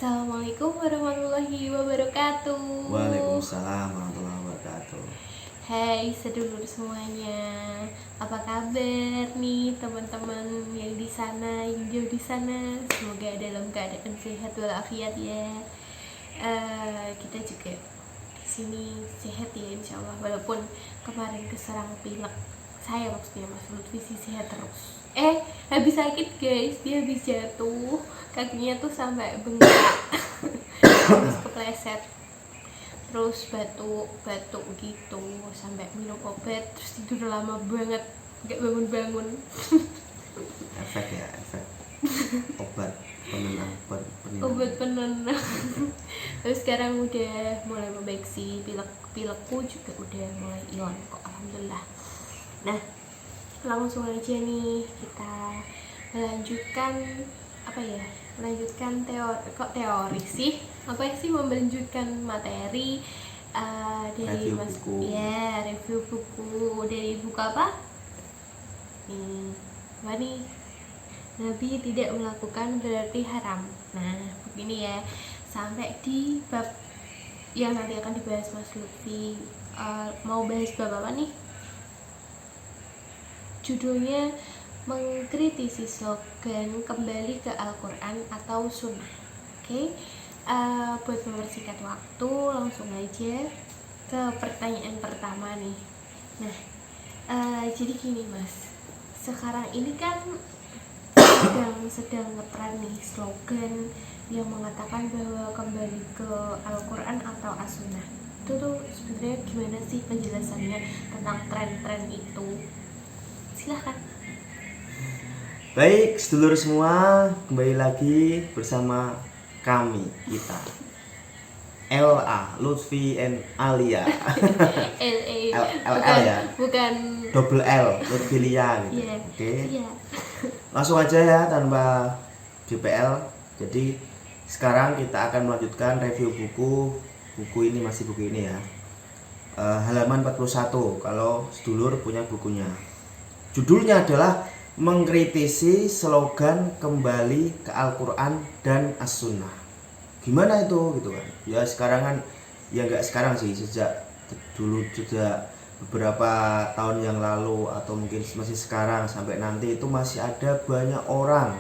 Assalamualaikum warahmatullahi wabarakatuh. Waalaikumsalam warahmatullahi wabarakatuh. Hai sedulur semuanya, apa kabar nih teman-teman yang di sana, yang jauh di sana? Semoga dalam keadaan sehat walafiat ya. Kita juga di sini sehat ya insya Allah, walaupun kemarin keserang pilek. Saya maksudnya Mas Lutfi sih sehat terus. Habis sakit guys, dia habis jatuh, kakinya tuh sampai bengkak, terus kepleset, terus batuk gitu, sampai minum obat, terus tidur lama banget, nggak bangun-bangun. Efek obat penenang, Obat penenang. Terus sekarang udah mulai membaik sih, pilekku juga udah mulai hilang kok, alhamdulillah. Nah, langsung aja nih kita melanjutkan teori sih, melanjutkan materi dari review Mas buku. Ya, review buku dari buku apa nih, Nabi tidak melakukan berarti haram. Nah, begini ya, sampai di bab yang nanti akan dibahas Mas Lutfi. Mau bahas bab apa nih? Judulnya mengkritisi slogan kembali ke Al-Quran atau Sunnah. Oke. Buat mempersingkat waktu, langsung aja ke pertanyaan pertama nih. Nah, jadi gini Mas, sekarang ini kan sedang ngetren nih slogan yang mengatakan bahwa kembali ke Al-Quran atau As-Sunnah. Itu tuh sebenarnya gimana sih penjelasannya tentang tren-tren itu? Silahkan. Baik, sedulur semua, kembali lagi bersama kita LA, Lutfi and Alia. LL ya? Bukan Double L, Lutfi Lia gitu. Yeah. Oke. Yeah. Langsung aja ya tanpa GPL. Jadi sekarang kita akan melanjutkan review buku ini, masih buku ini ya. Halaman 41 kalau sedulur punya bukunya. Judulnya adalah mengkritisi slogan kembali ke Al-Quran dan As-Sunnah. Gimana itu gitu kan? Ya sekarang kan, ya nggak sekarang sih, sejak dulu juga beberapa tahun yang lalu atau mungkin masih sekarang sampai nanti itu masih ada banyak orang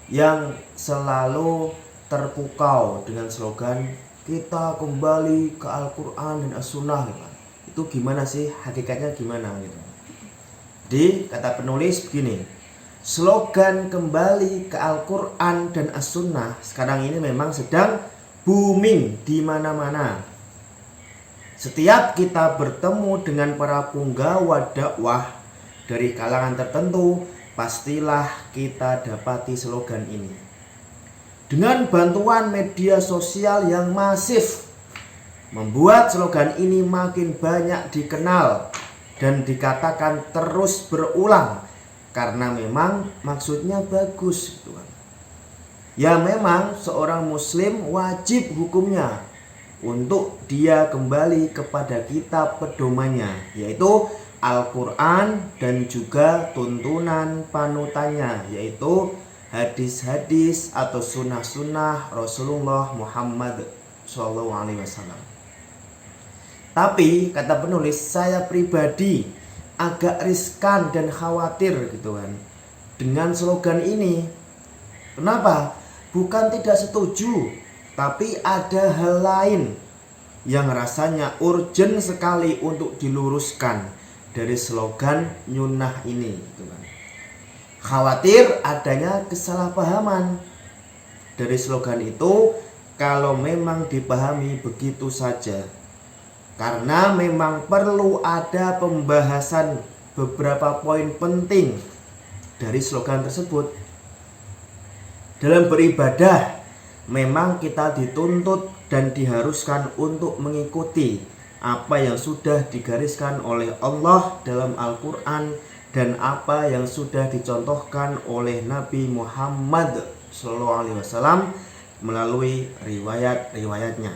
yang selalu terpukau dengan slogan kita kembali ke Al-Quran dan As-Sunnah gitu kan. Itu gimana sih, hakikatnya gimana gitu. Jadi kata penulis begini, slogan kembali ke Al-Quran dan As-Sunnah sekarang ini memang sedang booming di mana-mana. Setiap kita bertemu dengan para punggawa dakwah dari kalangan tertentu, pastilah kita dapati slogan ini. Dengan bantuan media sosial yang masif, membuat slogan ini makin banyak dikenal dan dikatakan terus berulang karena memang maksudnya bagus gitu kan. Ya memang seorang muslim wajib hukumnya untuk dia kembali kepada kitab pedomannya, yaitu Al-Quran, dan juga tuntunan panutannya, yaitu hadis-hadis atau sunnah-sunnah Rasulullah Muhammad SAW. Tapi kata penulis, saya pribadi agak riskan dan khawatir gitu kan dengan slogan ini. Kenapa? Bukan tidak setuju, tapi ada hal lain yang rasanya urgent sekali untuk diluruskan dari slogan nyunnah ini gitu kan. Khawatir adanya kesalahpahaman dari slogan itu kalau memang dipahami begitu saja. Karena memang perlu ada pembahasan beberapa poin penting dari slogan tersebut. Dalam beribadah, memang kita dituntut dan diharuskan untuk mengikuti apa yang sudah digariskan oleh Allah dalam Al-Quran dan apa yang sudah dicontohkan oleh Nabi Muhammad SAW melalui riwayat-riwayatnya.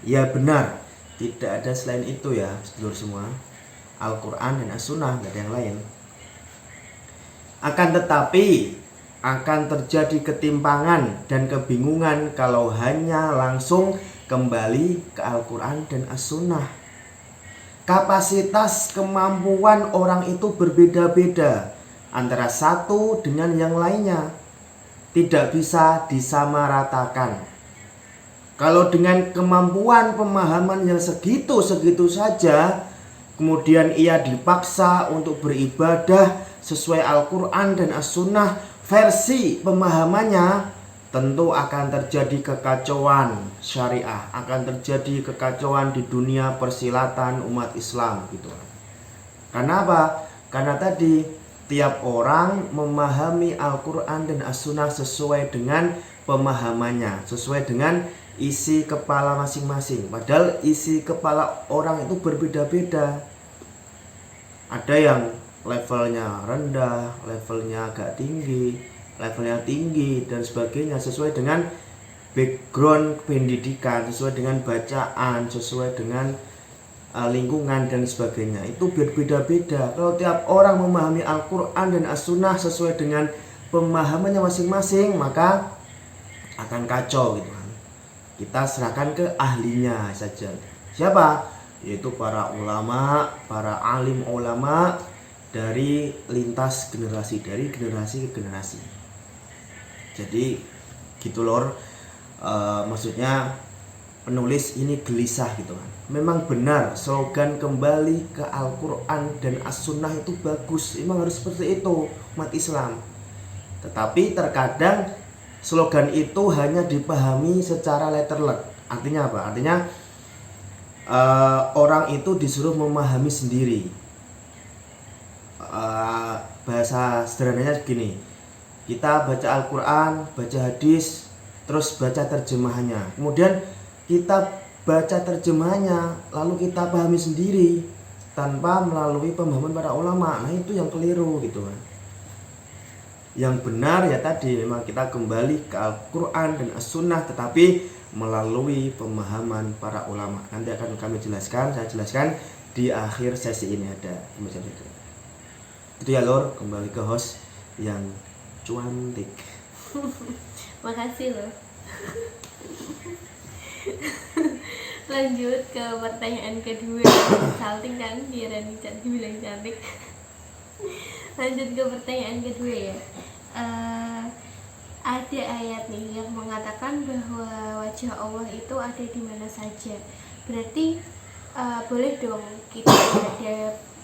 Ya benar, tidak ada selain itu ya sedulur semua. Al-Quran dan As-Sunnah, gak ada yang lain. Akan tetapi akan terjadi ketimpangan dan kebingungan kalau hanya langsung kembali ke Al-Quran dan As-Sunnah. Kapasitas kemampuan orang itu berbeda-beda antara satu dengan yang lainnya, tidak bisa disamaratakan. Kalau dengan kemampuan pemahaman yang segitu-segitu saja, kemudian ia dipaksa untuk beribadah sesuai Al-Quran dan As-Sunnah versi pemahamannya, tentu akan terjadi kekacauan syariah, akan terjadi kekacauan di dunia persilatan umat Islam gitu. Karena apa? Karena tadi tiap orang memahami Al-Quran dan As-Sunnah sesuai dengan pemahamannya, sesuai dengan isi kepala masing-masing. Padahal isi kepala orang itu berbeda-beda. Ada yang levelnya rendah, levelnya agak tinggi, levelnya tinggi, dan sebagainya, sesuai dengan background pendidikan, sesuai dengan bacaan, sesuai dengan lingkungan dan sebagainya. Itu berbeda-beda. Kalau tiap orang memahami Al-Quran dan As-Sunnah sesuai dengan pemahamannya masing-masing, maka akan kacau gitu kan. Kita serahkan ke ahlinya saja. Siapa? Yaitu para ulama, para alim ulama dari lintas generasi, dari generasi ke generasi. Jadi gitu lor, maksudnya penulis ini gelisah gitu kan. Memang benar slogan kembali ke Al-Quran dan As-Sunnah itu bagus, memang harus seperti itu umat Islam. Tetapi terkadang slogan itu hanya dipahami secara letterlek. Artinya apa? Artinya orang itu disuruh memahami sendiri. Bahasa sederhananya gini, kita baca Al-Quran, baca hadis, terus baca terjemahannya, kemudian kita baca terjemahannya lalu kita pahami sendiri tanpa melalui pemahaman para ulama. Nah itu yang keliru gitu kan. Yang benar ya tadi memang kita kembali ke Al-Quran dan As-Sunnah, tetapi melalui pemahaman para ulama. Nanti akan kami jelaskan, saya jelaskan di akhir sesi ini ada macam itu. Itu ya lor, kembali ke host yang cuantik. Makasih loh. Lanjut ke pertanyaan kedua. Salting kan biar Rani dibilang cantik. Lanjut ke pertanyaan kedua ya. Ada ayat nih yang mengatakan bahwa wajah Allah itu ada di mana saja. Berarti boleh dong kita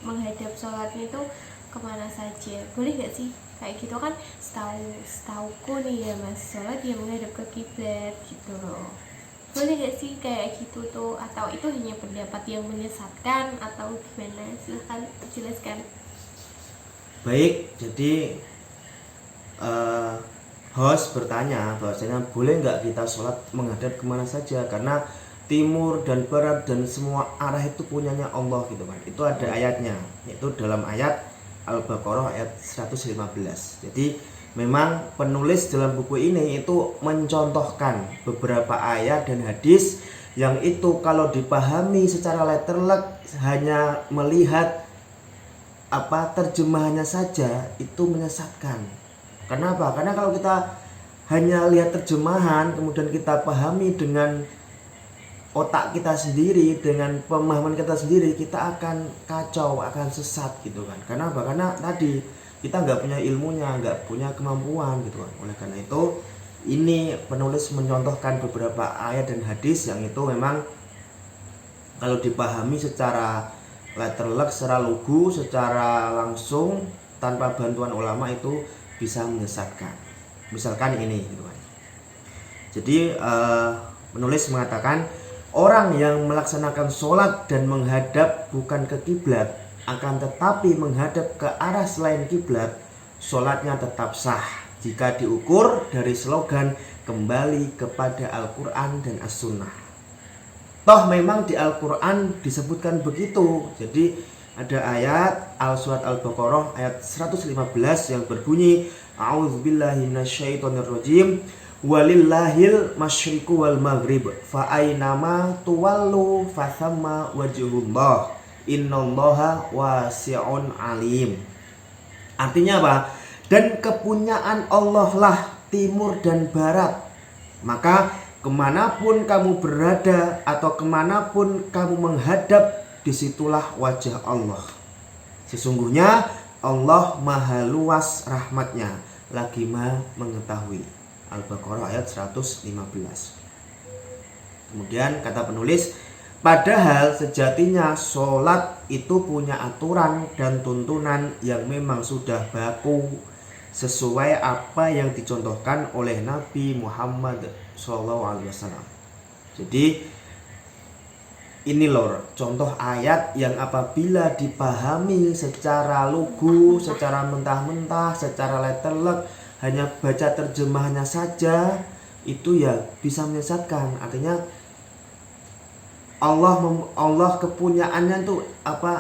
menghadap sholatnya itu kemana saja, boleh gak sih? Kayak gitu kan setauku nih ya mas, sholat dia menghadap ke kiblat gitu loh. Boleh gak sih kayak gitu tuh, atau itu hanya pendapat yang menyesatkan atau gimana? Silahkan jelaskan. Baik, jadi host bertanya bahwasanya boleh nggak kita sholat menghadap kemana saja, karena timur dan barat dan semua arah itu punyanya Allah gitu kan. Itu ada ayatnya, yaitu dalam ayat Al-Baqarah ayat 115. Jadi memang penulis dalam buku ini itu mencontohkan beberapa ayat dan hadis yang itu kalau dipahami secara letterlek hanya melihat terjemahannya saja itu menyesatkan. Kenapa? Karena kalau kita hanya lihat terjemahan kemudian kita pahami dengan otak kita sendiri, dengan pemahaman kita sendiri, kita akan kacau, akan sesat gitu kan. Kenapa? Karena tadi kita nggak punya ilmunya, nggak punya kemampuan gitu kan. Oleh karena itu ini penulis mencontohkan beberapa ayat dan hadis yang itu memang kalau dipahami secara letterlek, secara lugu, secara langsung tanpa bantuan ulama itu bisa menyesatkan. Misalkan ini gitu kan. Jadi penulis mengatakan orang yang melaksanakan sholat dan menghadap bukan ke kiblat, akan tetapi menghadap ke arah selain kiblat, sholatnya tetap sah jika diukur dari slogan kembali kepada Al-Quran dan As-Sunnah. Toh memang di Al-Quran disebutkan begitu. Jadi ada ayat surat Al-Baqarah ayat 115 yang berbunyi A'udzubillahi minasyaitonirrajim walillahil masyriqu wal maghrib fa aynama tuwallu fathamma wajhullah innallaha wasi'un alim. Artinya apa? dan kepunyaan Allah lah timur dan barat. Maka kemanapun kamu berada atau kemanapun kamu menghadap, disitulah wajah Allah. Sesungguhnya Allah maha luas rahmatnya, lagi maha mengetahui. Al-Baqarah ayat 115. Kemudian kata penulis, padahal sejatinya sholat itu punya aturan dan tuntunan yang memang sudah baku sesuai apa yang dicontohkan oleh Nabi Muhammad SAW. Jadi ini lor, contoh ayat yang apabila dipahami secara lugu, secara mentah-mentah, secara letterlek, hanya baca terjemahannya saja, itu ya bisa menyesatkan. Artinya Allah kepunyaannya tuh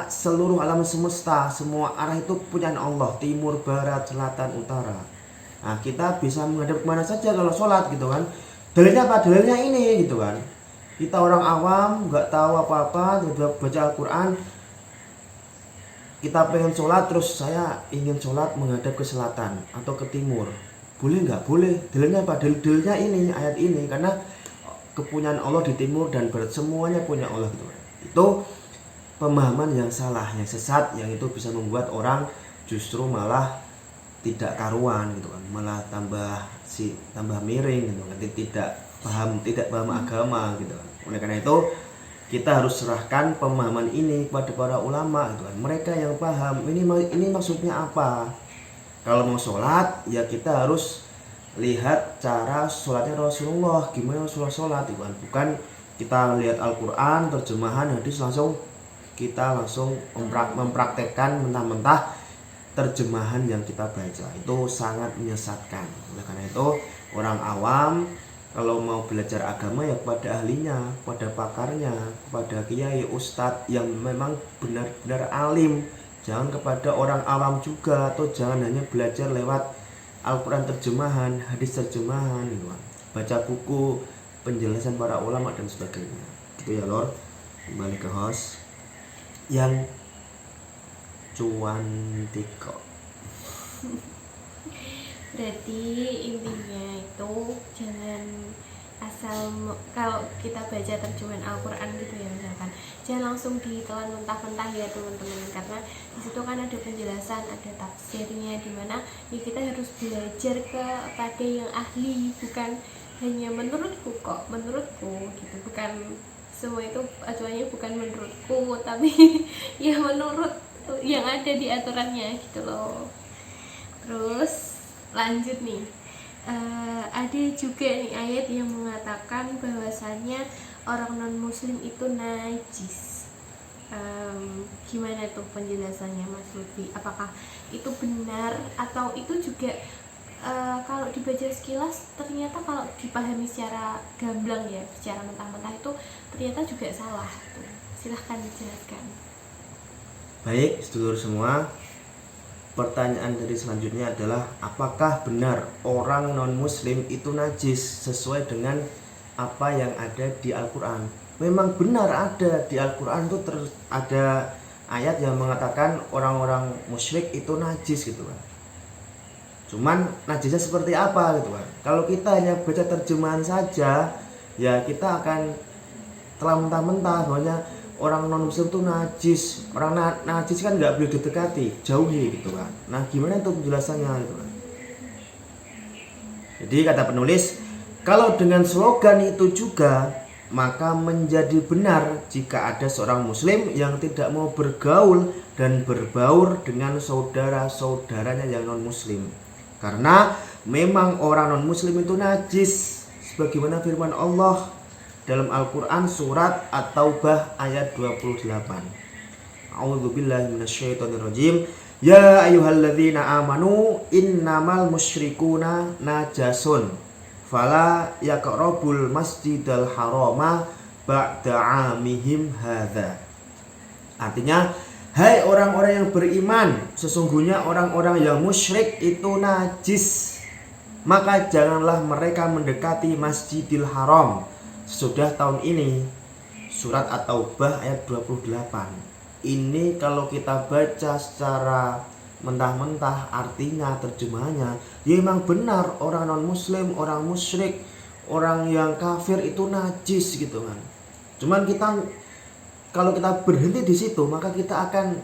seluruh alam semesta, semua arah itu kepunyaan Allah, timur, barat, selatan, utara. Nah, kita bisa menghadap kemana saja kalau sholat gitu kan. Dalilnya apa? Dalilnya ini gitu kan. Kita orang awam nggak tahu apa-apa, tiba-tiba baca Al-Quran, kita pengen sholat, terus saya ingin sholat menghadap ke selatan atau ke timur, boleh nggak? Boleh. Dalilnya apa? Dalilnya ini, ayat ini, karena kepunyaan Allah di timur dan barat, semuanya punya Allah gitu. Itu pemahaman yang salah, yang sesat, yang itu bisa membuat orang justru malah tidak karuan gitu kan, malah tambah miring gitu kan, tidak paham agama gitu kan. Oleh karena itu kita harus serahkan pemahaman ini kepada para ulama gitu kan. Mereka yang paham ini maksudnya apa. Kalau mau sholat ya kita harus lihat cara sholatnya Rasulullah, gimana Rasulullah sholat gitu kan. Bukan kita lihat Al-Quran, terjemahan hadis kita langsung mempraktekkan mentah-mentah terjemahan yang kita baca. Itu sangat menyesatkan. Oleh karena itu orang awam kalau mau belajar agama ya kepada ahlinya, kepada pakarnya, kepada kiai, ustadz yang memang benar-benar alim. Jangan kepada orang awam juga, atau jangan hanya belajar lewat Al-Quran terjemahan, hadis terjemahan gitu kan. Baca buku penjelasan para ulama dan sebagainya. Gitu ya lor. Kembali ke host yang cuantik kok. Berarti intinya itu jangan asal kalau kita baca terjemahan Al-Quran gitu ya misalkan, jangan langsung ditelan mentah-mentah ya teman-teman, karena disitu kan ada penjelasan, ada tafsirnya, dimana ya kita harus belajar kepada yang ahli, bukan hanya menurutku gitu, bukan semua itu acuannya bukan menurutku, tapi ya menurut yang ada di aturannya gitu loh. Terus lanjut nih, ada juga nih ayat yang mengatakan bahwasannya orang non muslim itu najis. Gimana tuh penjelasannya Mas Lutfi? Apakah itu benar atau itu juga kalau dibaca sekilas ternyata kalau dipahami secara gamblang ya, secara mentah-mentah itu ternyata juga salah tuh. Silahkan dijelaskan. Baik sedulur semua, pertanyaan dari selanjutnya adalah apakah benar orang non muslim itu najis sesuai dengan apa yang ada di Al-Quran? Memang benar ada di Al-Quran tuh ada ayat yang mengatakan orang-orang musyrik itu najis gitu kan. Cuman najisnya seperti apa gitu kan. Kalau kita hanya baca terjemahan saja ya kita akan telah mentah-mentah bahwa orang non muslim itu najis. Orang najis kan nggak boleh didekati, jauhi gitu kan. Nah gimana itu penjelasannya gitu kan. Jadi kata penulis, kalau dengan slogan itu juga maka menjadi benar jika ada seorang muslim yang tidak mau bergaul dan berbaur dengan saudara-saudaranya yang non muslim, karena memang orang non muslim itu najis sebagaimana firman Allah dalam Al-Quran surat At-Taubah ayat 28. A'udzubillahi minasyaitonirrajim. Ya ayyuhalladzina amanu innamal musyrikuna najasun fala yaqrabul masjidal harama ba'da amihim hadza. Artinya, hai orang-orang yang beriman, sesungguhnya orang-orang yang musyrik itu najis, maka janganlah mereka mendekati Masjidil Haram sesudah tahun ini. Surat At-Taubah ayat 28. Ini kalau kita baca secara mentah-mentah artinya, terjemahannya. Ya emang benar, orang non muslim, orang musyrik, orang yang kafir itu najis gitu kan. Cuman kalau kita berhenti di situ, maka kita akan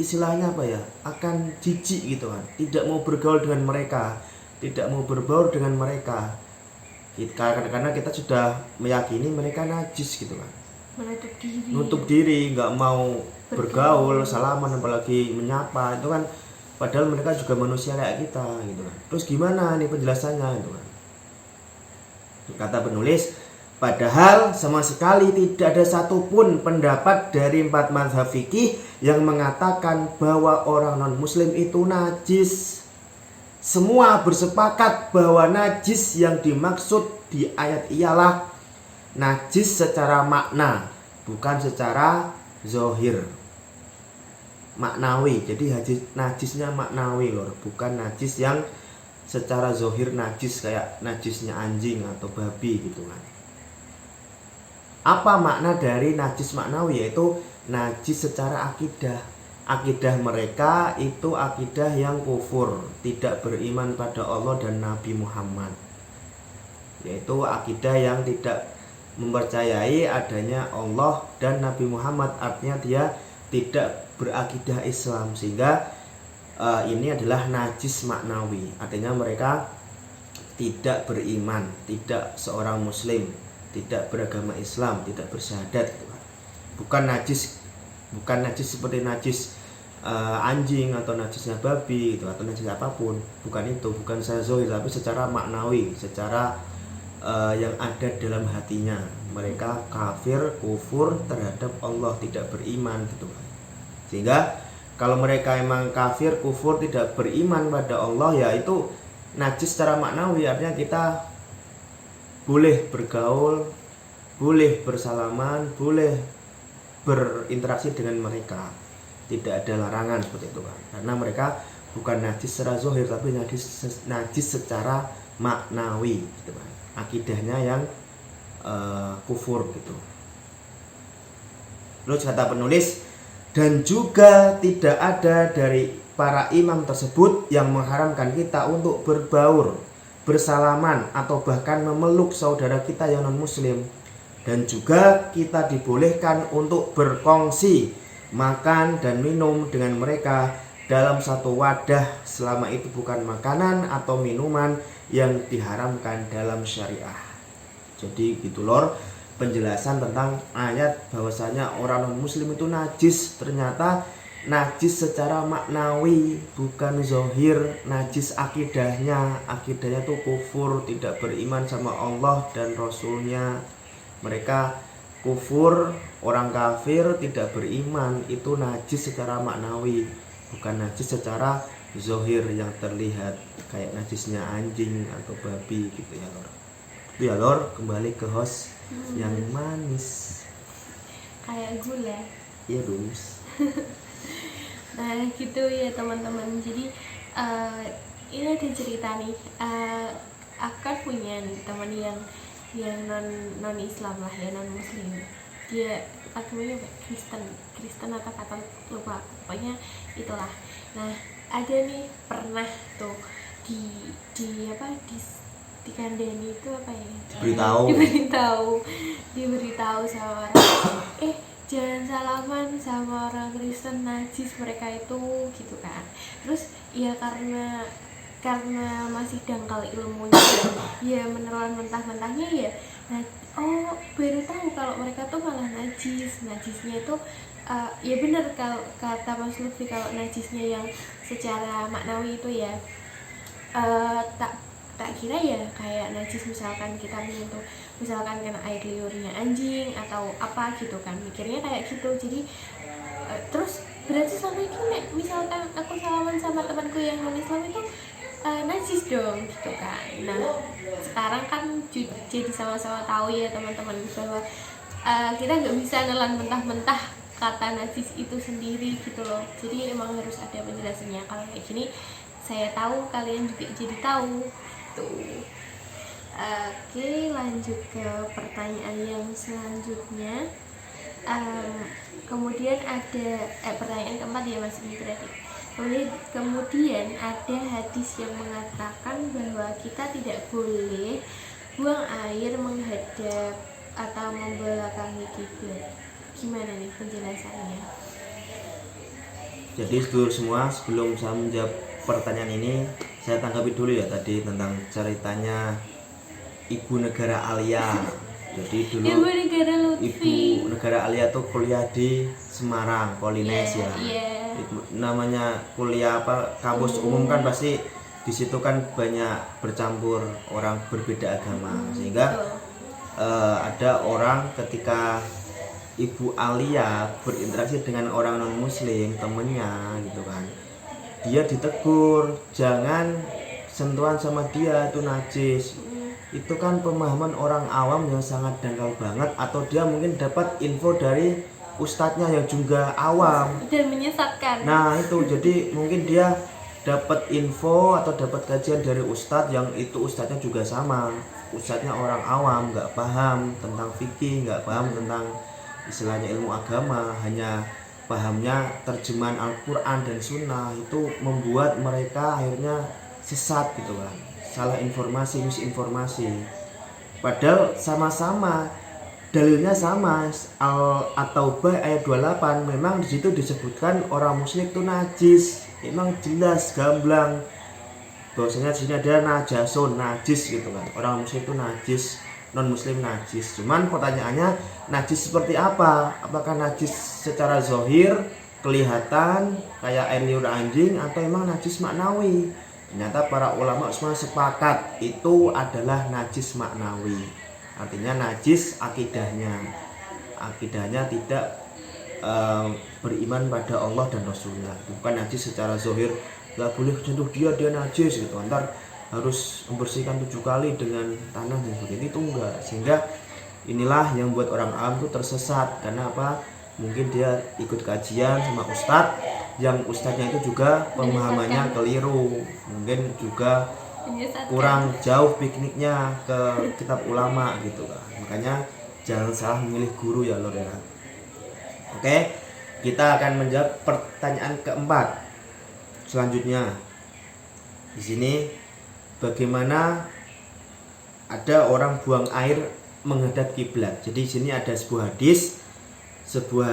istilahnya apa ya, akan jijik gitu kan, tidak mau bergaul dengan mereka, tidak mau berbaur dengan mereka, karena kita sudah meyakini mereka najis gitu kan, nutup diri, nggak mau bergaul, salaman, apalagi menyapa itu kan, padahal mereka juga manusia kayak kita gitu kan. Terus gimana nih penjelasannya gitu kan? Kata penulis, padahal sama sekali tidak ada satupun pendapat dari 4 mazhab fikih yang mengatakan bahwa orang non muslim itu najis. Semua bersepakat bahwa najis yang dimaksud di ayat ialah najis secara makna, bukan secara zohir, maknawi. Jadi najisnya maknawi lor, bukan najis yang secara zohir najis kayak najisnya anjing atau babi gitu kan. Apa makna dari najis maknawi? Yaitu najis secara akidah. Akidah mereka itu akidah yang kufur, tidak beriman pada Allah dan Nabi Muhammad, yaitu akidah yang tidak mempercayai adanya Allah dan Nabi Muhammad, artinya dia tidak berakidah Islam, sehingga ini adalah najis maknawi, artinya mereka tidak beriman, tidak seorang muslim, tidak beragama Islam, tidak bersyahadat gitu kan. Bukan najis seperti najis anjing atau najisnya babi gitu, atau najis apapun, bukan itu, bukan secara zohir, tapi secara maknawi, secara yang ada dalam hatinya. Mereka kafir, kufur terhadap Allah, tidak beriman gitu kan. Sehingga kalau mereka emang kafir, kufur, tidak beriman pada Allah, ya itu najis secara maknawi, artinya kita boleh bergaul, boleh bersalaman, boleh berinteraksi dengan mereka, tidak ada larangan seperti itu kan, karena mereka bukan najis secara zohir, tapi najis secara maknawi gitu kan, akidahnya yang kufur gitu. Terus kata penulis, dan juga tidak ada dari para imam tersebut yang mengharamkan kita untuk berbaur, bersalaman, atau bahkan memeluk saudara kita yang non muslim. Dan juga kita dibolehkan untuk berkongsi makan dan minum dengan mereka dalam satu wadah, selama itu bukan makanan atau minuman yang diharamkan dalam syariah. Jadi gitu lor, penjelasan tentang ayat bahwasanya orang non muslim itu najis. Ternyata najis secara maknawi, bukan zohir. Najis akidahnya itu kufur, tidak beriman sama Allah dan Rasulnya. Mereka kufur, orang kafir, tidak beriman, itu najis secara maknawi, bukan najis secara zohir yang terlihat kayak najisnya anjing atau babi gitu ya lor. Itu ya lor, kembali ke host yang manis kayak gula. Iya Rums. Nah gitu ya teman-teman. Jadi ini ada cerita nih, akan punya nih teman yang non Islam lah ya, non Muslim. Dia agamanya Kristen atau Katolik, lupa, pokoknya itulah. Nah ada nih pernah tuh dikandani itu apa ya, diberitahu sama orang, jangan salaman sama orang Kristen, najis mereka itu gitu kan. Terus ya karena masih dangkal ilmunya ya, menelan mentah-mentahnya ya. Baru tahu kalau mereka tuh malah najisnya itu ya benar kalau kata Mas Lutfi, kalau najisnya yang secara maknawi itu ya tak kira ya kayak najis misalkan kita menyentuh, misalkan kena air liurnya anjing atau apa gitu kan, mikirnya kayak gitu. Jadi terus berarti sampai gini, misalkan aku salaman sama temanku yang non Islam itu najis dong gitu kan. Nah sekarang kan jadi sama-sama tahu ya teman-teman bahwa kita nggak bisa nelan mentah-mentah kata najis itu sendiri gitu loh. Jadi emang harus ada penjelasannya. Kalau kayak gini saya tahu, kalian juga jadi tahu tuh. Oke, lanjut ke pertanyaan yang selanjutnya. Kemudian ada pertanyaan keempat ya Mas, ini berarti Kemudian ada hadis yang mengatakan bahwa kita tidak boleh buang air menghadap atau membelakangi kiblat. Gimana nih penjelasannya? Jadi sedulur semua, sebelum saya menjawab pertanyaan ini, saya tanggapi dulu ya tadi tentang ceritanya Ibu Negara Alia. Jadi dulu Ibu Negara Lutfi. Ibu Negara Alia tuh kuliah di Semarang, Polines ya. Namanya kuliah apa, kampus umum kan pasti di situ kan banyak bercampur orang berbeda agama, sehingga ada orang ketika Ibu Alia berinteraksi dengan orang non muslim temennya gitu kan, dia ditegur jangan sentuhan sama dia, itu najis. Itu kan pemahaman orang awam yang sangat dangkal banget, atau dia mungkin dapat info dari ustadznya yang juga awam dan menyesatkan. Nah itu, jadi mungkin dia dapat info atau dapat kajian dari ustadz yang itu ustadznya juga sama, ustadznya orang awam, nggak paham tentang fikih, nggak paham tentang istilahnya ilmu agama, hanya pahamnya terjemahan Al-Quran dan Sunnah. Itu membuat mereka akhirnya sesat gitu kan, salah informasi, misinformasi, padahal sama-sama dalilnya sama. At-Taubah ayat 28 memang di situ disebutkan orang musyrik itu najis, memang jelas gamblang bahwasanya di sini ada najasun, najis gitu kan, orang musyrik itu najis, non muslim najis. Cuman pertanyaannya, najis seperti apa? Apakah najis secara zahir kelihatan kayak air liur anjing, atau emang najis maknawi? Ternyata para ulama semua sepakat itu adalah najis maknawi. Artinya najis akidahnya tidak beriman pada Allah dan Rasulullah. Bukan najis secara zahir, nggak boleh sentuh dia najis gitu, ntar harus membersihkan 7 kali dengan tanah dan sebagainya, itu enggak. Sehingga inilah yang buat orang awam itu tersesat. Karena apa? Mungkin dia ikut kajian sama ustadz yang ustadznya itu juga pemahamannya keliru, mungkin juga kurang jauh pikniknya ke kitab ulama gitu kan. Makanya jangan salah memilih guru ya lor ya. Oke, kita akan menjawab pertanyaan keempat selanjutnya. Di sini, bagaimana ada orang buang air menghadap kiblat. Jadi di sini ada sebuah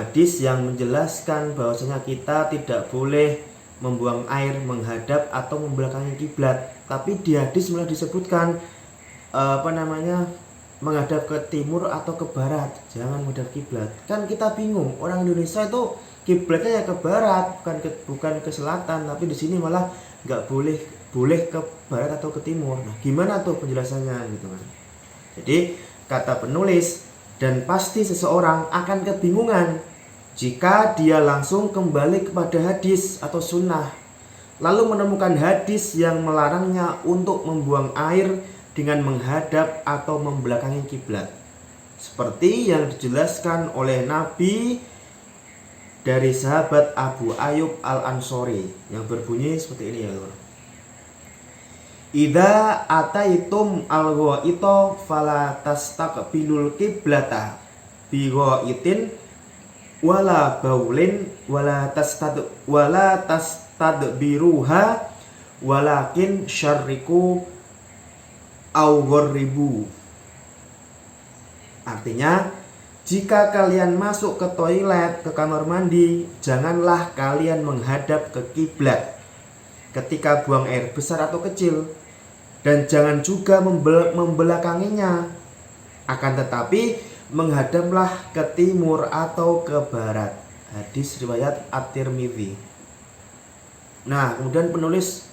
hadis yang menjelaskan bahwasanya kita tidak boleh membuang air menghadap atau membelakangi kiblat. Tapi di hadis malah disebutkan menghadap ke timur atau ke barat, jangan menghadap kiblat. Kan kita bingung, orang Indonesia itu kiblatnya ya ke barat, bukan ke selatan, tapi di sini malah nggak boleh ke barat atau ke timur. Nah, gimana tuh penjelasannya gitu kan. Jadi kata penulis, dan pasti seseorang akan kebingungan jika dia langsung kembali kepada hadis atau sunnah, lalu menemukan hadis yang melarangnya untuk membuang air dengan menghadap atau membelakangi kiblat, seperti yang dijelaskan oleh Nabi dari sahabat Abu Ayyub Al-Ansori yang berbunyi seperti ini ya lor. Idza ataitum al-ghaita fala tastaqbilul qiblata bi ghaitin wala baulin wala tastadbiruha walakin syarriku au gharribu. Artinya, jika kalian masuk ke toilet, ke kamar mandi, janganlah kalian menghadap ke kiblat ketika buang air besar atau kecil, dan jangan juga membelakanginya. Akan tetapi menghadaplah ke timur atau ke barat. Hadis riwayat At-Tirmidzi. Nah, kemudian penulis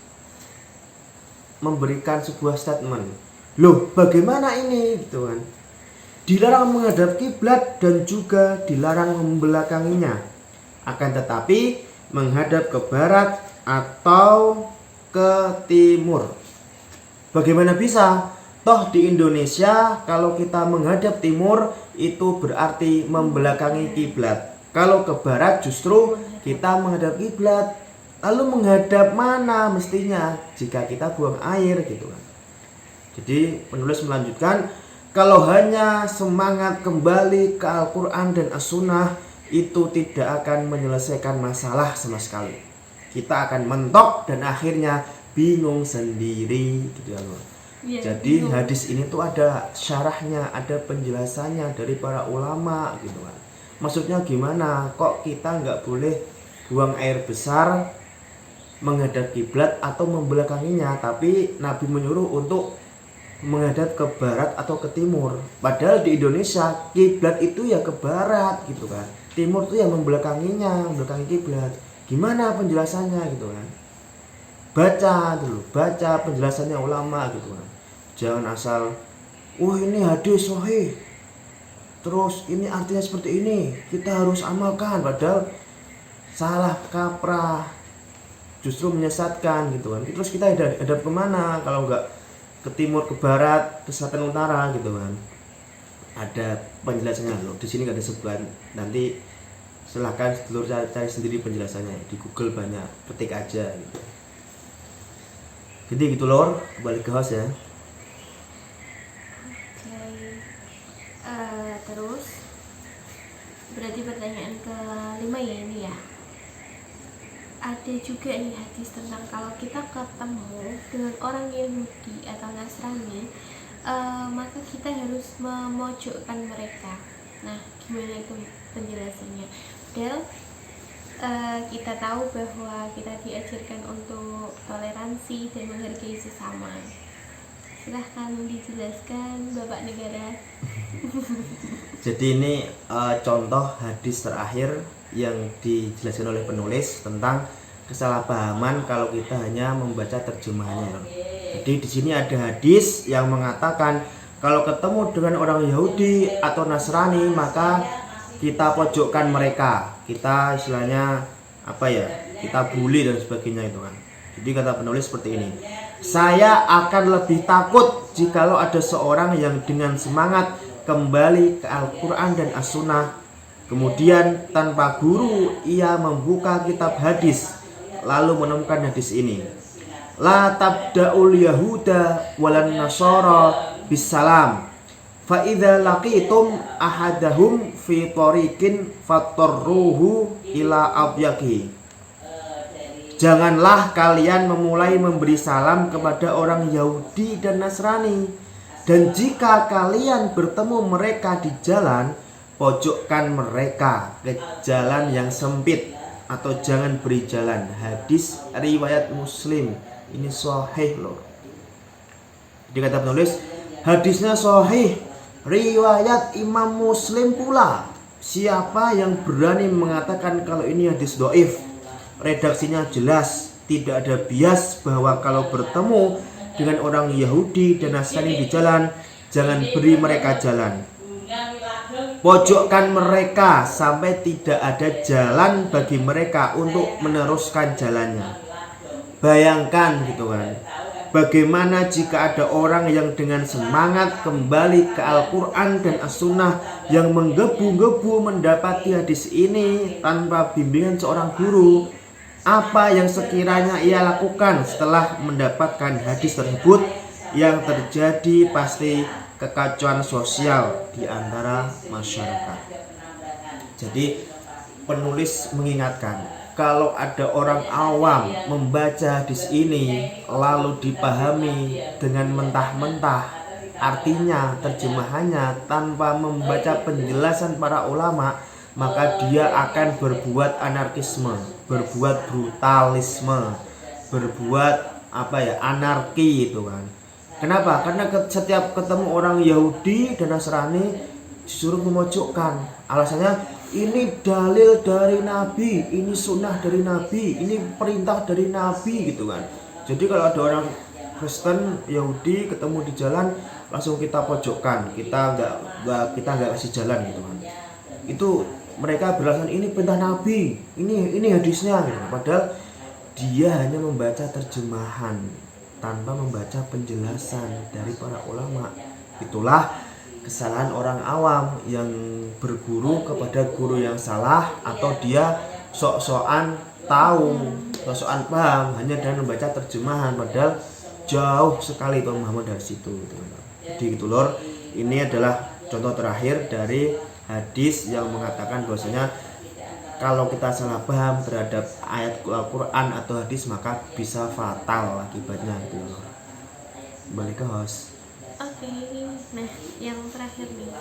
memberikan sebuah statement. Loh, bagaimana ini gitu kan? Dilarang menghadap kiblat dan juga dilarang membelakanginya. Akan tetapi menghadap ke barat atau ke timur. Bagaimana bisa? Toh di Indonesia kalau kita menghadap timur itu berarti membelakangi kiblat. Kalau ke barat justru kita menghadap kiblat. Lalu menghadap mana mestinya jika kita buang air gitu kan. Jadi penulis melanjutkan, kalau hanya semangat kembali ke Al-Quran dan As-Sunnah itu tidak akan menyelesaikan masalah sama sekali. kita akan mentok dan akhirnya bingung sendiri gitu ya Lur. Iya, Jadi bingung. hadis ini tuh ada syarahnya, ada penjelasannya dari para ulama gitu kan. Maksudnya gimana? Kok kita nggak boleh buang air besar menghadap kiblat atau membelakanginya, tapi Nabi menyuruh untuk menghadap ke barat atau ke timur. Padahal di Indonesia kiblat itu ya ke barat gitu kan. Timur tuh yang membelakanginya, membelakangi kiblat. Gimana penjelasannya gitu kan? Baca dulu, baca penjelasannya ulama gitu kan. Jangan asal, wah ini hadis sahih, terus ini artinya seperti ini, kita harus amalkan. Padahal salah kaprah, justru menyesatkan gitu kan. Terus kita hadap kemana kalau nggak ke timur, ke barat, ke selatan, utara gitu kan. Ada penjelasannya loh. Di sini nggak ada sebutan. Nanti silahkan sedulur cari sendiri penjelasannya di Google, banyak, ketik aja gitu. Jadi gitu Lor, balik ke host ya. Terus berarti pertanyaan kelima ya ini ya. Ada juga nih hadis tentang kalau kita ketemu dengan orang Yahudi atau Nasrani, maka kita harus memojokkan mereka. Nah, gimana itu penjelasannya? Padahal kita tahu bahwa kita diajarkan untuk toleransi dan menghargai sesama. Silahkan dijelaskan Bapak Negara. Jadi ini contoh hadis terakhir yang dijelaskan oleh penulis tentang kesalahpahaman kalau kita hanya membaca terjemahannya. Jadi di sini ada hadis yang mengatakan kalau ketemu dengan orang Yahudi atau Nasrani maka kita pojokkan mereka, kita istilahnya apa ya, kita bully dan sebagainya itu kan. Jadi kata penulis seperti ini, saya akan lebih takut jikalau ada seorang yang dengan semangat kembali ke Al-Quran dan As-Sunnah, kemudian tanpa guru ia membuka kitab hadis lalu menemukan hadis ini, la tabda'ul yahuda walan nasara bisalam fa idza laqitum ahadahum fi tariqin fatarruhu ila abyaki. Janganlah kalian memulai memberi salam kepada orang Yahudi dan Nasrani, dan jika kalian bertemu mereka di jalan, pojokkan mereka ke jalan yang sempit atau jangan beri jalan. Hadis riwayat Muslim, ini sahih loh. Jadi kata penulis, hadisnya sahih, riwayat Imam Muslim pula. Siapa yang berani mengatakan kalau ini hadis dhaif? Redaksinya jelas, tidak ada bias bahwa kalau bertemu dengan orang Yahudi dan Nasrani di jalan, jangan beri mereka jalan. Pojokkan mereka sampai tidak ada jalan bagi mereka untuk meneruskan jalannya. Bayangkan gitu kan, bagaimana jika ada orang yang dengan semangat kembali ke Al-Quran dan As-Sunnah yang menggebu-gebu mendapati hadis ini tanpa bimbingan seorang guru. Apa yang sekiranya ia lakukan setelah mendapatkan hadis tersebut? Yang terjadi pasti kekacauan sosial di antara masyarakat. Jadi penulis mengingatkan, kalau ada orang awam membaca hadis ini lalu dipahami dengan mentah-mentah artinya, terjemahannya tanpa membaca penjelasan para ulama, maka dia akan berbuat anarkisme, berbuat brutalisme, berbuat anarki itu kan. Kenapa? Karena setiap ketemu orang Yahudi dan Nasrani disuruh memojokkan. Alasannya ini dalil dari Nabi, ini sunnah dari Nabi, ini perintah dari Nabi gitu kan. Jadi kalau ada orang Kristen, Yahudi ketemu di jalan, langsung kita pojokkan, kita nggak kasih jalan gitu kan. Itu mereka beralasan ini perintah Nabi, ini hadisnya gitu. Padahal dia hanya membaca terjemahan tanpa membaca penjelasan dari para ulama. Itulah kesalahan orang awam yang berguru kepada guru yang salah, atau dia sok-sokan tahu, sok-sokan paham hanya dengan membaca terjemahan, padahal jauh sekali pemahaman dari situ gitu. Jadi gitu Lor, ini adalah contoh terakhir dari hadis yang mengatakan bahwasanya kalau kita salah paham terhadap ayat Al-Quran atau hadis maka bisa fatal akibatnya gitu loh. Kembali ke host. Oke, nah yang terakhir nih.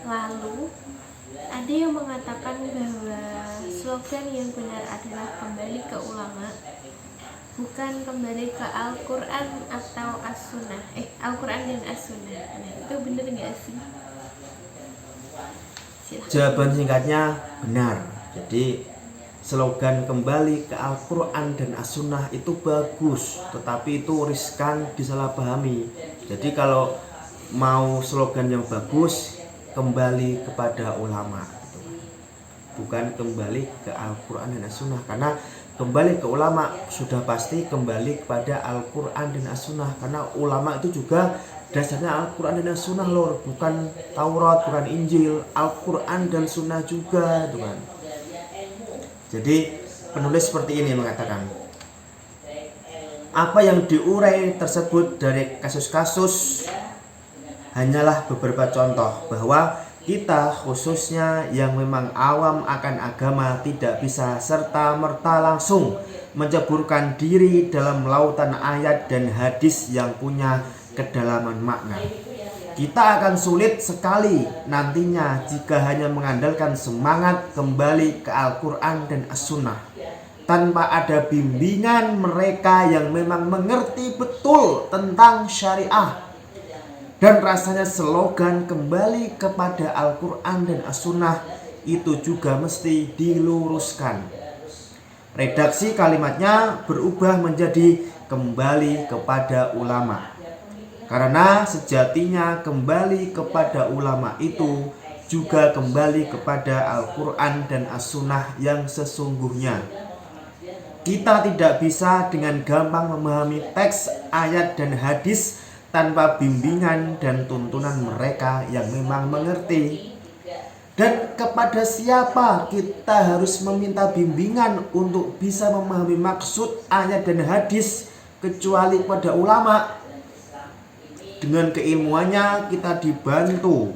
Lalu ada yang mengatakan bahwa slogan yang benar adalah kembali ke ulama, bukan kembali ke Al-Quran atau As-Sunnah. Al-Quran dan As-Sunnah. Nah, itu benar nggak sih? Silahkan. Jawaban singkatnya benar. Jadi slogan kembali ke Al-Quran dan As-Sunnah itu bagus, tetapi itu riskan disalahpahami. Jadi kalau mau slogan yang bagus, kembali kepada ulama, bukan kembali ke Al-Quran dan As-Sunnah. Karena kembali ke ulama sudah pasti kembali kepada Al-Quran dan As-Sunnah, karena ulama itu juga dasarnya Al-Quran dan As-Sunnah lor, bukan Taurat, bukan Injil, Al-Quran dan Sunnah juga, kan. Jadi penulis seperti ini mengatakan, apa yang diurai tersebut dari kasus-kasus hanyalah beberapa contoh bahwa kita khususnya yang memang awam akan agama tidak bisa serta-merta langsung menceburkan diri dalam lautan ayat dan hadis yang punya kedalaman makna. Kita akan sulit sekali nantinya jika hanya mengandalkan semangat kembali ke Al-Quran dan As-Sunnah tanpa ada bimbingan mereka yang memang mengerti betul tentang syariah. Dan rasanya slogan kembali kepada Al-Quran dan As-Sunnah itu juga mesti diluruskan. Redaksi kalimatnya berubah menjadi kembali kepada ulama. Karena sejatinya kembali kepada ulama itu juga kembali kepada Al-Quran dan As-Sunnah yang sesungguhnya. Kita tidak bisa dengan gampang memahami teks, ayat, dan hadis tanpa bimbingan dan tuntunan mereka yang memang mengerti. Dan kepada siapa kita harus meminta bimbingan untuk bisa memahami maksud ayat dan hadis kecuali pada ulama. Dengan keilmuannya kita dibantu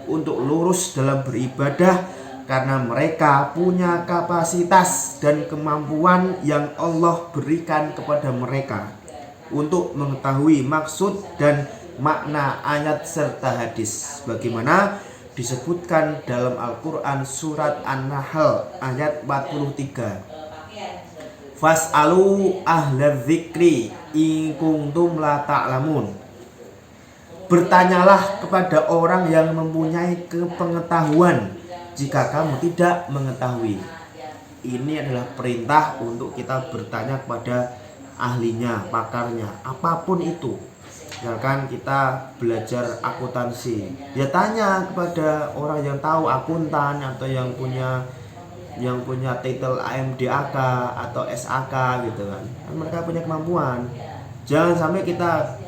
untuk lurus dalam beribadah karena mereka punya kapasitas dan kemampuan yang Allah berikan kepada mereka untuk mengetahui maksud dan makna ayat serta hadis, bagaimana disebutkan dalam Al-Quran surat An-Nahl ayat 43. Fas'alu ahlal dzikri in kuntum la ta'lamun. Bertanyalah kepada orang yang mempunyai kepengetahuan jika kamu tidak mengetahui. Ini adalah perintah untuk kita bertanya kepada ahlinya, pakarnya, apapun itu. Misalkan kita belajar akuntansi, ya tanya kepada orang yang tahu, akuntan atau yang punya titel AMDAK atau SAK gitu kan. Mereka punya kemampuan. Jangan sampai kita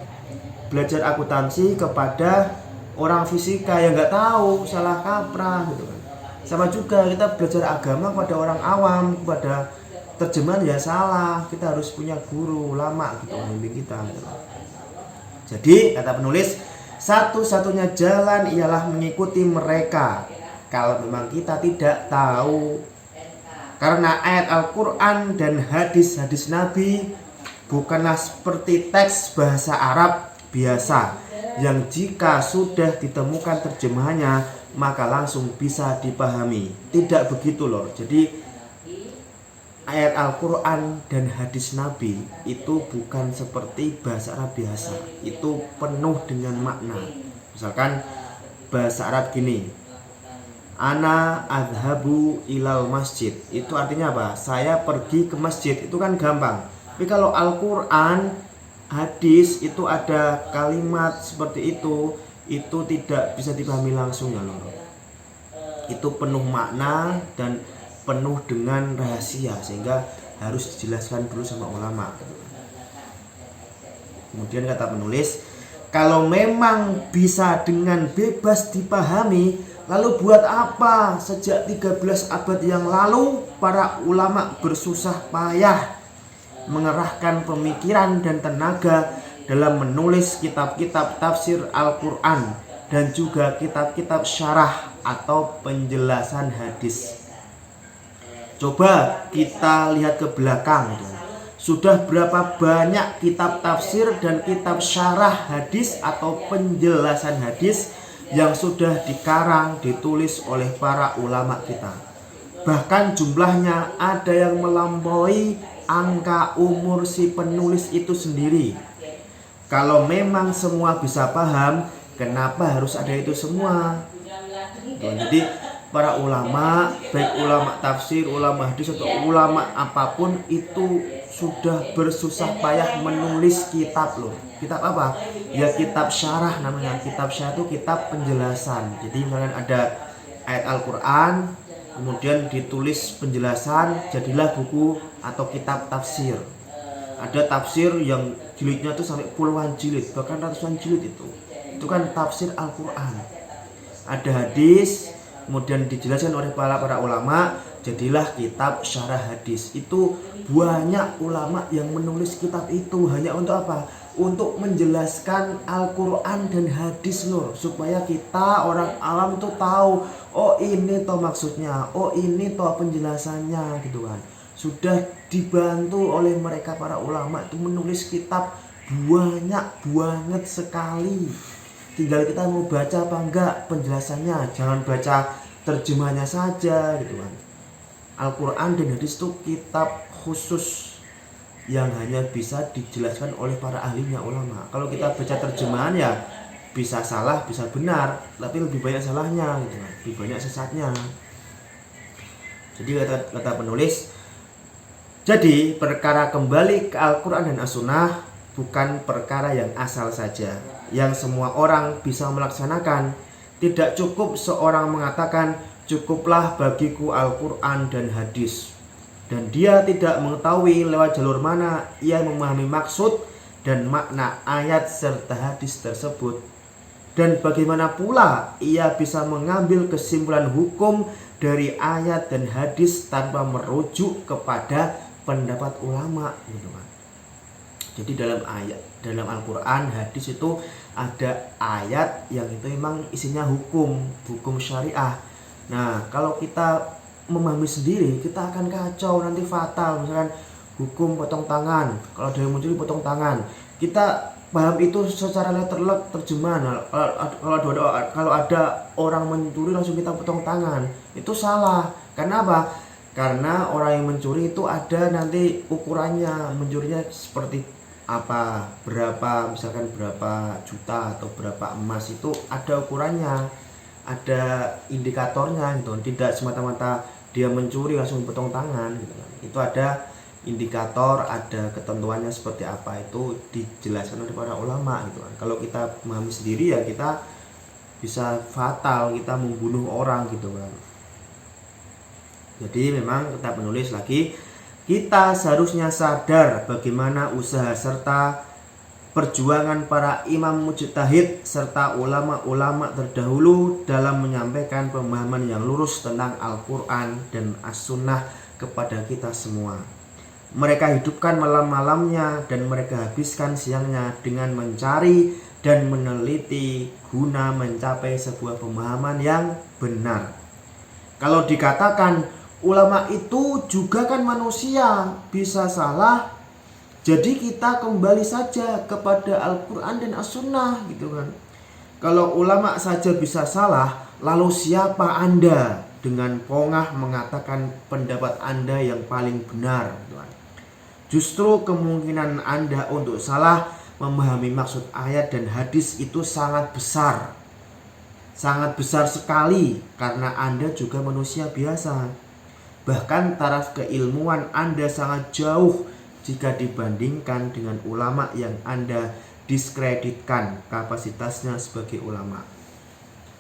belajar akuntansi kepada orang fisika yang nggak tahu, salah kaprah gitu kan. Sama juga kita belajar agama kepada orang awam, kepada terjemahan ya salah. Kita harus punya guru ulama gitu membimbing kita gitu. Jadi kata penulis, satu-satunya jalan ialah mengikuti mereka kalau memang kita tidak tahu. Karena ayat Al-Quran dan hadis-hadis Nabi bukanlah seperti teks bahasa Arab biasa yang jika sudah ditemukan terjemahannya maka langsung bisa dipahami. Tidak begitu loh. Jadi ayat Al-Quran dan hadis Nabi itu bukan seperti bahasa Arab biasa. Itu penuh dengan makna. Misalkan bahasa Arab gini, ana adhabu ilal masjid. Itu artinya apa? Saya pergi ke masjid. Itu kan gampang. Tapi kalau Al-Quran, hadis itu ada kalimat seperti itu tidak bisa dipahami langsung ya loro. Itu penuh makna dan penuh dengan rahasia sehingga harus dijelaskan dulu sama ulama. Kemudian kata penulis, kalau memang bisa dengan bebas dipahami, lalu buat apa sejak 13 abad yang lalu para ulama bersusah payah mengerahkan pemikiran dan tenaga dalam menulis kitab-kitab tafsir Al-Quran dan juga kitab-kitab syarah atau penjelasan hadis. Coba kita lihat ke belakang gitu. Sudah berapa banyak kitab tafsir dan kitab syarah hadis atau penjelasan hadis yang sudah dikarang, ditulis oleh para ulama kita. Bahkan jumlahnya ada yang melampaui angka umur si penulis itu sendiri. Kalau memang semua bisa paham, kenapa harus ada itu semua? Jadi para ulama, baik ulama tafsir, ulama hadis atau ulama apapun itu sudah bersusah payah menulis kitab loh. Kitab apa? Ya kitab syarah namanya. Kitab syarah itu kitab penjelasan. Jadi misalkan ada ayat Al-Quran, kemudian ditulis penjelasan, jadilah buku atau kitab tafsir. Ada tafsir yang jilidnya itu sampai puluhan jilid, bahkan ratusan jilid itu. Itu kan tafsir Al-Quran. Ada hadis, kemudian dijelaskan oleh para ulama, jadilah kitab syarah hadis. Itu banyak ulama yang menulis kitab itu hanya untuk apa? Untuk menjelaskan Al-Quran dan hadis loh, supaya kita orang awam itu tahu, oh ini toh maksudnya, oh ini toh penjelasannya gitu kan. Sudah dibantu oleh mereka para ulama itu menulis kitab banyak banget sekali. Tinggal kita mau baca apa enggak penjelasannya, jangan baca terjemahnya saja gitu kan. Al-Quran dan hadis itu kitab khusus yang hanya bisa dijelaskan oleh para ahlinya ulama. Kalau kita baca terjemahan ya bisa salah, bisa benar, tapi lebih banyak salahnya gitu kan, lebih banyak sesatnya. Jadi kata penulis, jadi perkara kembali ke Al-Quran dan As-Sunnah bukan perkara yang asal saja, yang semua orang bisa melaksanakan. Tidak cukup seorang mengatakan, cukuplah bagiku Al-Quran dan hadis, dan dia tidak mengetahui lewat jalur mana ia memahami maksud dan makna ayat serta hadis tersebut, dan bagaimana pula ia bisa mengambil kesimpulan hukum dari ayat dan hadis tanpa merujuk kepada pendapat ulama gitu kan. Jadi dalam Al-Quran, hadis itu ada ayat yang itu memang isinya hukum syariah. Nah, kalau kita memahami sendiri, kita akan kacau, nanti fatal. Misalkan hukum potong tangan, kalau ada yang mencuri potong tangan, kita paham itu secara letterlek terjemahan. Kalau ada orang mencuri langsung kita potong tangan, itu salah. Karena apa? Karena orang yang mencuri itu ada nanti ukurannya, mencurinya seperti apa, berapa, misalkan berapa juta atau berapa emas, itu ada ukurannya, ada indikatornya gitu. Tidak semata-mata dia mencuri langsung potong tangan gitu kan. Itu ada indikator, ada ketentuannya seperti apa, itu dijelaskan oleh para ulama gitu kan. Kalau kita memahami sendiri ya kita bisa fatal, kita membunuh orang gitu kan. Jadi memang kita penulis lagi, kita seharusnya sadar bagaimana usaha serta perjuangan para imam mujtahid serta ulama-ulama terdahulu dalam menyampaikan pemahaman yang lurus tentang Al-Quran dan As-Sunnah kepada kita semua. Mereka hidupkan malam-malamnya dan mereka habiskan siangnya dengan mencari dan meneliti guna mencapai sebuah pemahaman yang benar. Kalau dikatakan ulama itu juga kan manusia, bisa salah, jadi kita kembali saja kepada Al-Quran dan As-Sunnah gitu kan. Kalau ulama saja bisa salah, lalu siapa Anda dengan pongah mengatakan pendapat Anda yang paling benar gitu kan. Justru kemungkinan Anda untuk salah memahami maksud ayat dan hadis itu sangat besar. Sangat besar sekali, karena Anda juga manusia biasa. Bahkan taraf keilmuan Anda sangat jauh jika dibandingkan dengan ulama yang Anda diskreditkan kapasitasnya sebagai ulama.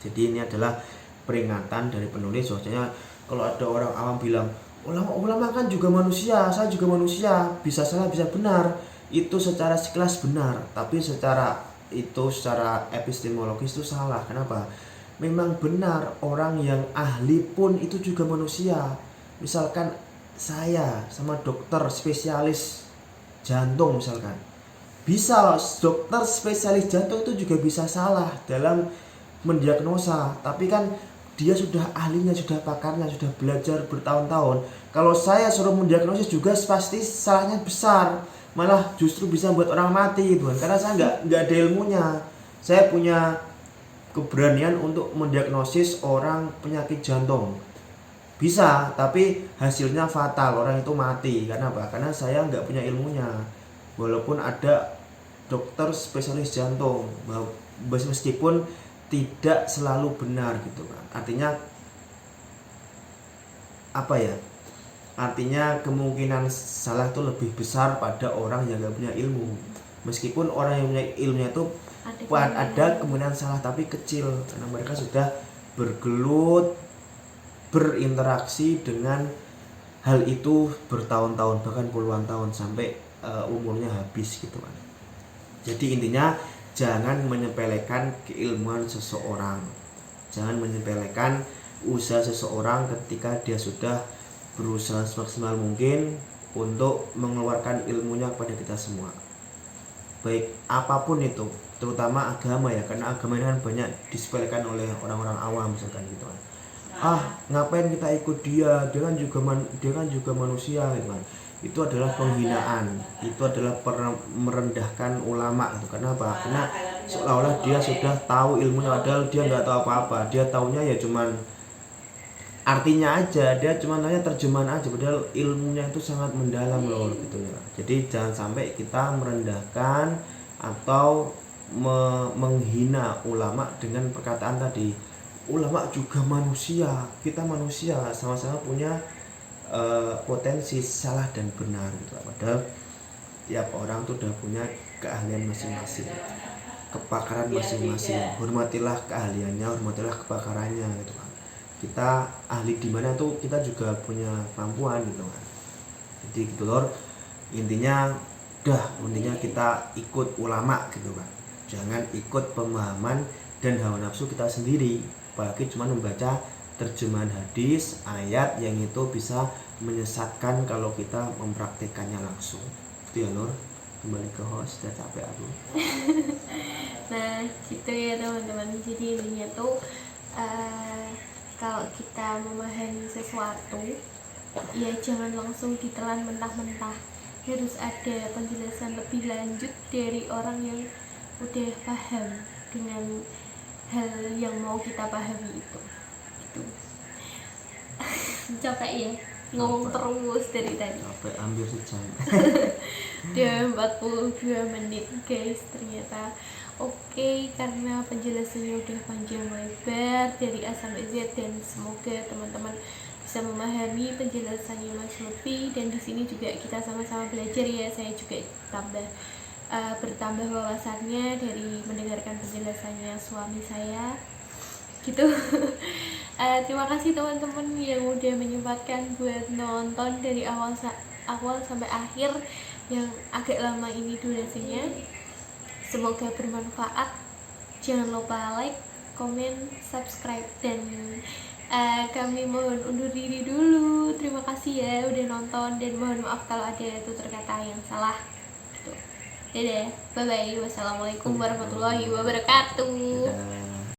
Jadi ini adalah peringatan dari penulis, bahwasanya kalau ada orang awam bilang ulama kan juga manusia, saya juga manusia, bisa salah bisa benar, itu secara sekilas benar, tapi secara epistemologis itu salah. Kenapa? Memang benar, orang yang ahli pun itu juga manusia. Misalkan saya sama dokter spesialis jantung misalkan, bisa dokter spesialis jantung itu juga bisa salah dalam mendiagnosa, tapi kan dia sudah ahlinya, sudah pakarnya, sudah belajar bertahun-tahun. Kalau saya suruh mendiagnosis juga pasti salahnya besar, malah justru bisa buat orang mati gitu kan. Karena saya nggak ada ilmunya. Saya punya keberanian untuk mendiagnosis orang penyakit jantung, bisa, tapi hasilnya fatal, orang itu mati. Karena apa? Karena saya nggak punya ilmunya. Walaupun ada dokter spesialis jantung, meskipun tidak selalu benar gitu kan. Artinya apa ya? Artinya kemungkinan salah itu lebih besar pada orang yang nggak punya ilmu. Meskipun orang yang punya ilmunya itu ada kemungkinan salah, tapi kecil karena mereka sudah bergelut, berinteraksi dengan hal itu bertahun-tahun, bahkan puluhan tahun sampai umurnya habis gitu kan. Jadi intinya jangan menyepelekan keilmuan seseorang, jangan menyepelekan usaha seseorang ketika dia sudah berusaha semaksimal mungkin untuk mengeluarkan ilmunya kepada kita semua, baik apapun itu, terutama agama ya, karena agama ini kan banyak disepelekan oleh orang-orang awam misalkan gitu kan. Ngapain kita ikut dia kan juga manusia gitu kan. Itu adalah penghinaan, itu adalah merendahkan ulama gitu. Karena apa? Karena seolah-olah dia sudah tahu ilmunya, padahal dia nggak tahu apa-apa. Dia taunya ya cuman artinya aja, dia cuma nanya terjemahan aja, padahal ilmunya itu sangat mendalam loh gitu ya. Jadi jangan sampai kita merendahkan atau menghina ulama dengan perkataan tadi. Ulama juga manusia, kita manusia, sama-sama punya potensi salah dan benar gitu. Padahal tiap orang tuh udah punya keahlian masing-masing, kepakaran masing-masing. Hormatilah keahliannya, hormatilah kepakarannya gitu kan. Kita ahli di mana tuh kita juga punya kemampuan gitu kan. Jadi gitu lor, intinya kita ikut ulama gitu kan. Jangan ikut pemahaman dan hawa nafsu kita sendiri, apalagi cuma membaca terjemahan hadis, ayat yang itu bisa menyesatkan kalau kita mempraktekannya langsung. Itu ya Nur, kembali ke host, udah capek aku. Nah gitu ya teman-teman, jadi intinya tuh kalau kita memahami sesuatu ya jangan langsung ditelan mentah-mentah, harus ada penjelasan lebih lanjut dari orang yang udah paham dengan hal yang mau kita pahami itu gitu. Capek ya ngomong terus dari tadi, capek hampir sejam. udah 42 menit guys ternyata. Oke, karena penjelasannya udah panjang lebar dari A sampai Z, dan semoga teman-teman bisa memahami penjelasannya Mas Lutfi, dan di sini juga kita sama-sama belajar ya. Saya juga bertambah wawasannya dari mendengarkan penjelasannya suami saya gitu. Terima kasih teman-teman yang udah menyempatkan buat nonton dari awal sampai akhir yang agak lama ini durasinya. Semoga bermanfaat. Jangan lupa like, komen, subscribe, dan kami mohon undur diri dulu. Terima kasih ya udah nonton, dan mohon maaf kalau ada tutur kata yang salah gitu. Dadah, bye bye. Wassalamualaikum warahmatullahi wabarakatuh. Dadah.